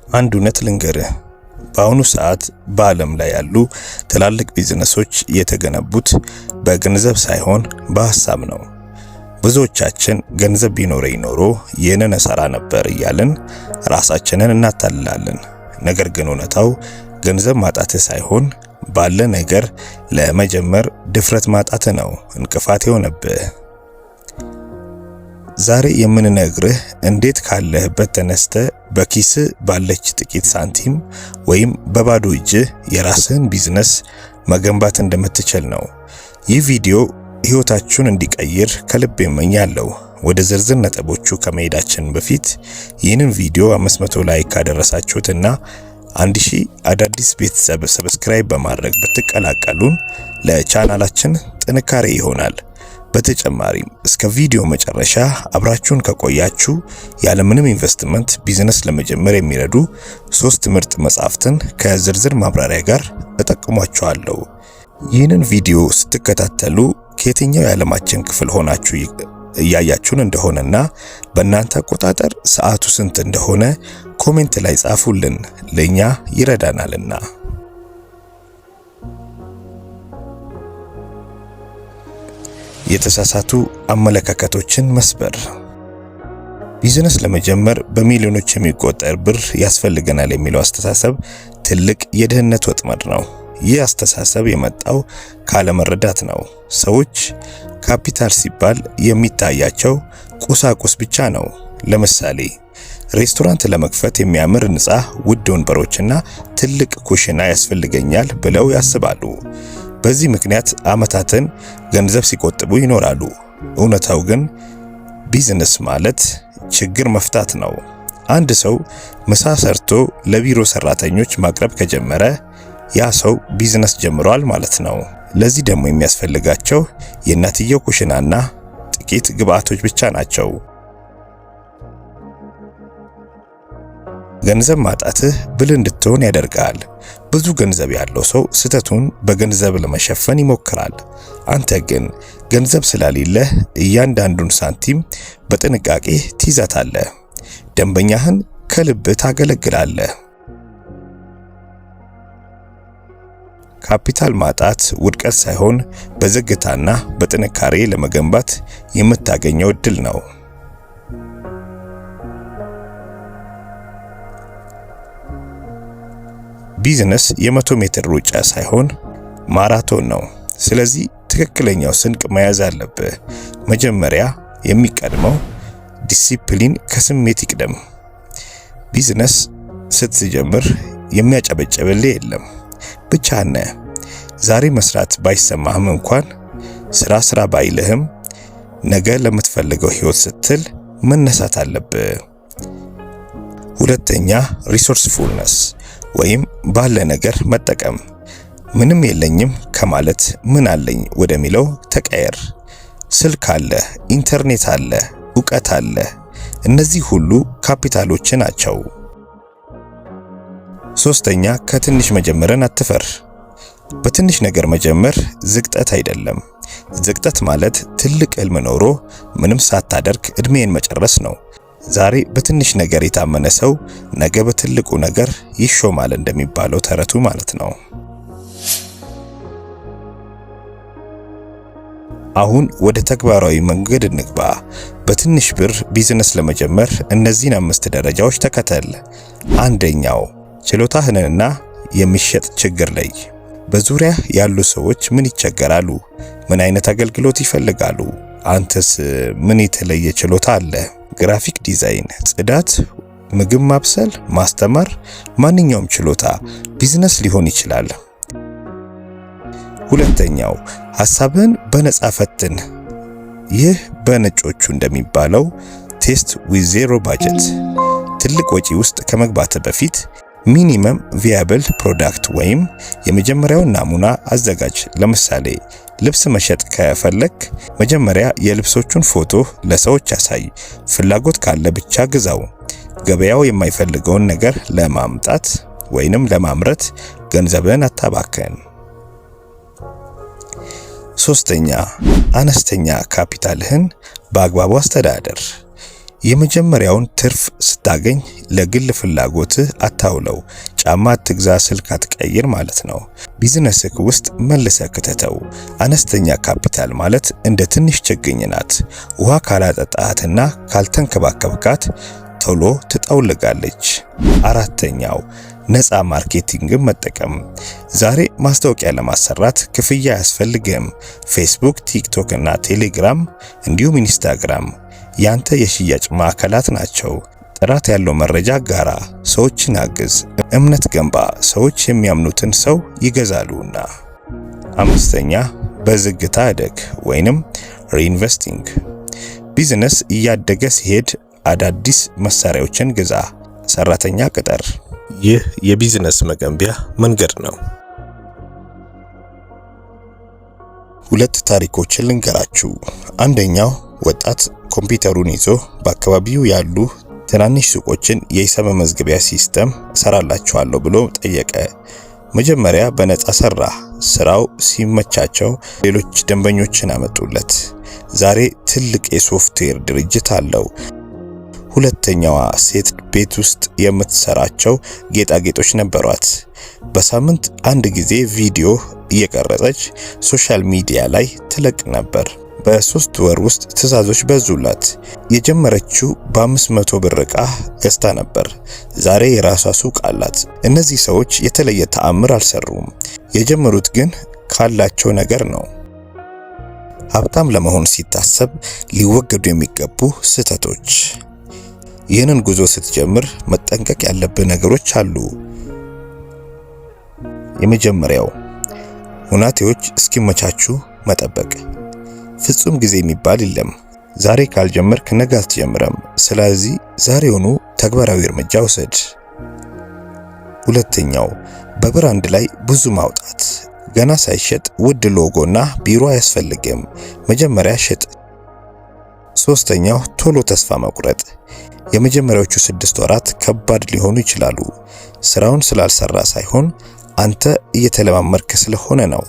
አንድ እውነት ልንገርህ፣ በአሁኑ ሰዓት በዓለም ላይ ያሉ ትላልቅ ቢዝነሶች የተገነቡት በገንዘብ ሳይሆን በሐሳብ ነው። ብዙዎቻችን ገንዘብ ቢኖረኝ ኖሮ ይህንን እሰራ ነበር እያልን ራሳችንን እናታልላለን። ነገር ግን እውነታው ገንዘብ ማጣትህ ሳይሆን ባለ ነገር ለመጀመር ድፍረት ማጣትህ ነው እንቅፋት የሆነብህ። ዛሬ የምንነግርህ እንዴት ካለህበት ተነስተህ በኪስ ባለች ጥቂት ሳንቲም ወይም በባዶ እጅህ የራስህን ቢዝነስ መገንባት እንደምትችል ነው። ይህ ቪዲዮ ህይወታችሁን እንዲቀይር ከልብ እመኛለሁ። ወደ ዝርዝር ነጥቦቹ ከመሄዳችን በፊት ይህንን ቪዲዮ 500 ላይክ ካደረሳችሁትና 1000 አዳዲስ ቤተሰብ ሰብስክራይብ በማድረግ ብትቀላቀሉን ለቻናላችን ጥንካሬ ይሆናል። በተጨማሪም እስከ ቪዲዮ መጨረሻ አብራችሁን ከቆያችሁ ያለምንም ኢንቨስትመንት ቢዝነስ ለመጀመር የሚረዱ 3 ምርጥ መጻሕፍትን ከዝርዝር ማብራሪያ ጋር እጠቁማችኋለሁ። ይህንን ቪዲዮ ስትከታተሉ ከየትኛው የዓለማችን ክፍል ሆናችሁ እያያችሁን እንደሆነና በእናንተ አቆጣጠር ሰዓቱ ስንት እንደሆነ ኮሜንት ላይ ጻፉልን፣ ለኛ ይረዳናልና። የተሳሳቱ አመለካከቶችን መስበር። ቢዝነስ ለመጀመር በሚሊዮኖች የሚቆጠር ብር ያስፈልገናል የሚለው አስተሳሰብ ትልቅ የድህነት ወጥመድ ነው። ይህ አስተሳሰብ የመጣው ካለመረዳት ነው። ሰዎች ካፒታል ሲባል የሚታያቸው ቁሳቁስ ብቻ ነው። ለምሳሌ ሬስቶራንት ለመክፈት የሚያምር ህንጻ፣ ውድ ወንበሮችና ትልቅ ኩሽና ያስፈልገኛል ብለው ያስባሉ። በዚህ ምክንያት ዓመታትን ገንዘብ ሲቆጥቡ ይኖራሉ። እውነታው ግን ቢዝነስ ማለት ችግር መፍታት ነው። አንድ ሰው ምሳ ሰርቶ ለቢሮ ሰራተኞች ማቅረብ ከጀመረ ያ ሰው ቢዝነስ ጀምሯል ማለት ነው። ለዚህ ደግሞ የሚያስፈልጋቸው የእናትየው ኩሽናና ጥቂት ግብአቶች ብቻ ናቸው። ገንዘብ ማጣትህ ብልህ እንድትሆን ያደርጋል። ብዙ ገንዘብ ያለው ሰው ስህተቱን በገንዘብ ለመሸፈን ይሞክራል። አንተ ግን ገንዘብ ስላሌለህ እያንዳንዱን ሳንቲም በጥንቃቄ ትይዛታለህ። ደንበኛህን ከልብህ ታገለግላለህ። ካፒታል ማጣት ውድቀት ሳይሆን በዝግታና በጥንካሬ ለመገንባት የምታገኘው እድል ነው። ቢዝነስ የ100 ሜትር ሩጫ ሳይሆን ማራቶን ነው። ስለዚህ ትክክለኛው ስንቅ መያዝ አለብህ። መጀመሪያ የሚቀድመው ዲሲፕሊን ከስሜት ይቅደም። ቢዝነስ ስትጀምር የሚያጨበጭብልህ የለም። ብቻህን ነህ። ዛሬ መስራት ባይሰማህም እንኳን ስራ ባይልህም ነገ ለምትፈልገው ህይወት ስትል መነሳት አለብህ። ሁለተኛ ሪሶርስፉልነስ ወይም ባለ ነገር መጠቀም። ምንም የለኝም ከማለት ምን አለኝ ወደሚለው ተቀየር። ስልክ አለ፣ ኢንተርኔት አለ፣ ዕውቀት አለ። እነዚህ ሁሉ ካፒታሎች ናቸው። ሶስተኛ ከትንሽ መጀመርን አትፈር። በትንሽ ነገር መጀመር ዝቅጠት አይደለም። ዝቅጠት ማለት ትልቅ ህልም ኖሮ ምንም ሳታደርግ እድሜን መጨረስ ነው። ዛሬ በትንሽ ነገር የታመነ ሰው ነገ በትልቁ ነገር ይሾማል እንደሚባለው ተረቱ ማለት ነው። አሁን ወደ ተግባራዊ መንገድ እንግባ። በትንሽ ብር ቢዝነስ ለመጀመር እነዚህን 5 ደረጃዎች ተከተል። አንደኛው ችሎታህንና የሚሸጥ ችግር ላይ። በዙሪያ ያሉ ሰዎች ምን ይቸገራሉ? ምን አይነት አገልግሎት ይፈልጋሉ? አንተስ ምን የተለየ ችሎታ አለ? ግራፊክ ዲዛይን፣ ጽዳት፣ ምግብ ማብሰል፣ ማስተማር፣ ማንኛውም ችሎታ ቢዝነስ ሊሆን ይችላል። ሁለተኛው ሐሳብህን በነጻ ፈትን። ይህ በነጮቹ እንደሚባለው ቴስት ዊዝ ዜሮ ባጀት። ትልቅ ወጪ ውስጥ ከመግባት በፊት ሚኒመም ቪያብል ፕሮዳክት ወይም የመጀመሪያውን ናሙና አዘጋጅ። ለምሳሌ ልብስ መሸጥ ከፈለክ መጀመሪያ የልብሶቹን ፎቶ ለሰዎች ያሳይ። ፍላጎት ካለ ብቻ ግዛው። ገበያው የማይፈልገውን ነገር ለማምጣት ወይንም ለማምረት ገንዘብን አታባከን። ሶስተኛ አነስተኛ ካፒታልህን በአግባቡ አስተዳደር። የመጀመሪያውን ትርፍ ስታገኝ ለግል ፍላጎትህ አታውለው። ጫማ አትግዛ፣ ስልክ አትቀይር ማለት ነው። ቢዝነስክ ውስጥ መልሰህ ክተተው። አነስተኛ ካፒታል ማለት እንደ ትንሽ ችግኝ ናት። ውሃ ካላጠጣሃትና ካልተንከባከብካት ቶሎ ትጠውልጋለች። አራተኛው ነፃ ማርኬቲንግን መጠቀም። ዛሬ ማስታወቂያ ለማሰራት ክፍያ አያስፈልግም። ፌስቡክ፣ ቲክቶክ እና ቴሌግራም እንዲሁም ኢንስታግራም ያንተ የሽያጭ ማዕከላት ናቸው። ጥራት ያለው መረጃ ጋራ፣ ሰዎችን አግዝ፣ እምነት ገንባ። ሰዎች የሚያምኑትን ሰው ይገዛሉና። አምስተኛ በዝግታ እደግ ወይንም ሪኢንቨስቲንግ። ቢዝነስ እያደገ ሲሄድ አዳዲስ መሳሪያዎችን ግዛ፣ ሰራተኛ ቅጠር። ይህ የቢዝነስ መገንቢያ መንገድ ነው። ሁለት ታሪኮችን ልንገራችሁ። አንደኛው ወጣት ኮምፒውተሩን ይዞ በአካባቢው ያሉ ትናንሽ ሱቆችን የሂሳብ መመዝገቢያ ሲስተም ሰራላችኋለሁ ብሎ ጠየቀ። መጀመሪያ በነፃ ሰራ። ስራው ሲመቻቸው ሌሎች ደንበኞችን አመጡለት። ዛሬ ትልቅ የሶፍትዌር ድርጅት አለው። ሁለተኛዋ ሴት ቤት ውስጥ የምትሰራቸው ጌጣጌጦች ነበሯት። በሳምንት አንድ ጊዜ ቪዲዮ እየቀረጸች ሶሻል ሚዲያ ላይ ትለቅ ነበር። በ3 ወር ውስጥ ትዕዛዞች በዙላት። የጀመረችው በ500 ብር ዕቃ ገዝታ ነበር። ዛሬ የራሷ ሱቅ አላት። እነዚህ ሰዎች የተለየ ተአምር አልሰሩም። የጀመሩት ግን ካላቸው ነገር ነው። ሀብታም ለመሆን ሲታሰብ ሊወገዱ የሚገቡ ስህተቶች። ይህንን ጉዞ ስትጀምር መጠንቀቅ ያለብህ ነገሮች አሉ። የመጀመሪያው ሁኔታዎች እስኪመቻቹ መጠበቅ። ፍጹም ጊዜ የሚባል የለም። ዛሬ ካልጀመርክ ነገ አትጀምረም። ስለዚህ ዛሬውኑ ተግባራዊ እርምጃ ውሰድ። ሁለተኛው በብራንድ ላይ ብዙ ማውጣት። ገና ሳይሸጥ ውድ ሎጎና ቢሮ አያስፈልግም። መጀመሪያ ሽጥ። ሶስተኛው ቶሎ ተስፋ መቁረጥ። የመጀመሪያዎቹ 6 ወራት ከባድ ሊሆኑ ይችላሉ። ስራውን ስላልሰራ ሳይሆን አንተ እየተለማመድክ ስለሆነ ነው።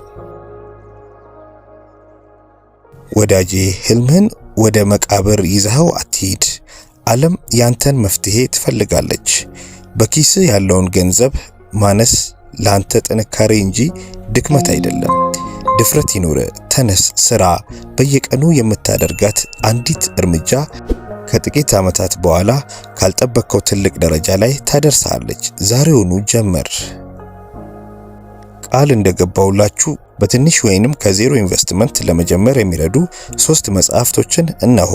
ወዳጄ ህልምህን ወደ መቃብር ይዘኸው አትሂድ። ዓለም ያንተን መፍትሄ ትፈልጋለች። በኪስ ያለውን ገንዘብ ማነስ ላንተ ጥንካሬ እንጂ ድክመት አይደለም። ድፍረት ይኑር፣ ተነስ፣ ስራ። በየቀኑ የምታደርጋት አንዲት እርምጃ ከጥቂት ዓመታት በኋላ ካልጠበቅከው ትልቅ ደረጃ ላይ ታደርሳለች። ዛሬውኑ ጀምር። ቃል እንደገባውላችሁ በትንሽ ወይንም ከዜሮ ኢንቨስትመንት ለመጀመር የሚረዱ 3 መጽሐፍቶችን እነሆ።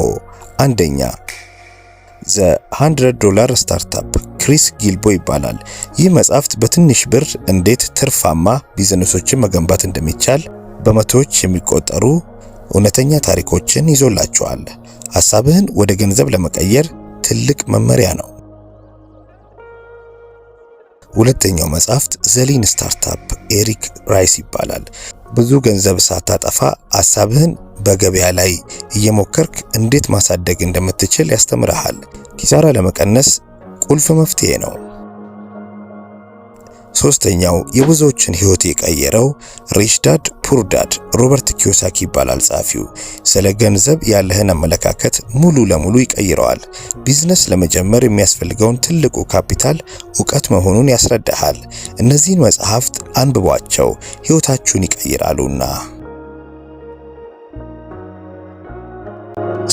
አንደኛ $100 ስታርታፕ ክሪስ ጊልቦ ይባላል። ይህ መጽሐፍት በትንሽ ብር እንዴት ትርፋማ ቢዝነሶችን መገንባት እንደሚቻል በመቶዎች የሚቆጠሩ እውነተኛ ታሪኮችን ይዞላችኋል። ሐሳብህን ወደ ገንዘብ ለመቀየር ትልቅ መመሪያ ነው። ሁለተኛው መጽሐፍት ዘሊን ስታርታፕ ኤሪክ ራይስ ይባላል። ብዙ ገንዘብ ሳታጠፋ ሐሳብህን በገበያ ላይ እየሞከርክ እንዴት ማሳደግ እንደምትችል ያስተምርሃል። ኪሳራ ለመቀነስ ቁልፍ መፍትሄ ነው። ሶስተኛው የብዙዎችን ህይወት የቀየረው ሪች ዳድ ፑር ዳድ ሮበርት ኪዮሳኪ ይባላል ጸሐፊው። ስለ ገንዘብ ያለህን አመለካከት ሙሉ ለሙሉ ይቀይረዋል። ቢዝነስ ለመጀመር የሚያስፈልገውን ትልቁ ካፒታል ዕውቀት መሆኑን ያስረዳሃል። እነዚህን መጽሐፍት አንብቧቸው፣ ህይወታችሁን ይቀይራሉና።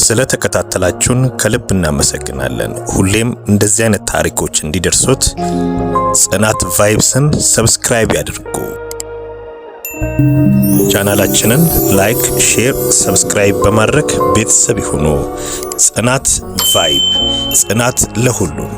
ስለተከታተላችሁን ከልብ እናመሰግናለን። ሁሌም እንደዚህ አይነት ታሪኮች እንዲደርሱት ጽናት ቫይብስን ሰብስክራይብ ያድርጉ። ቻናላችንን ላይክ፣ ሼር፣ ሰብስክራይብ በማድረግ ቤተሰብ ይሁኑ። ጽናት ቫይብ፣ ጽናት ለሁሉም።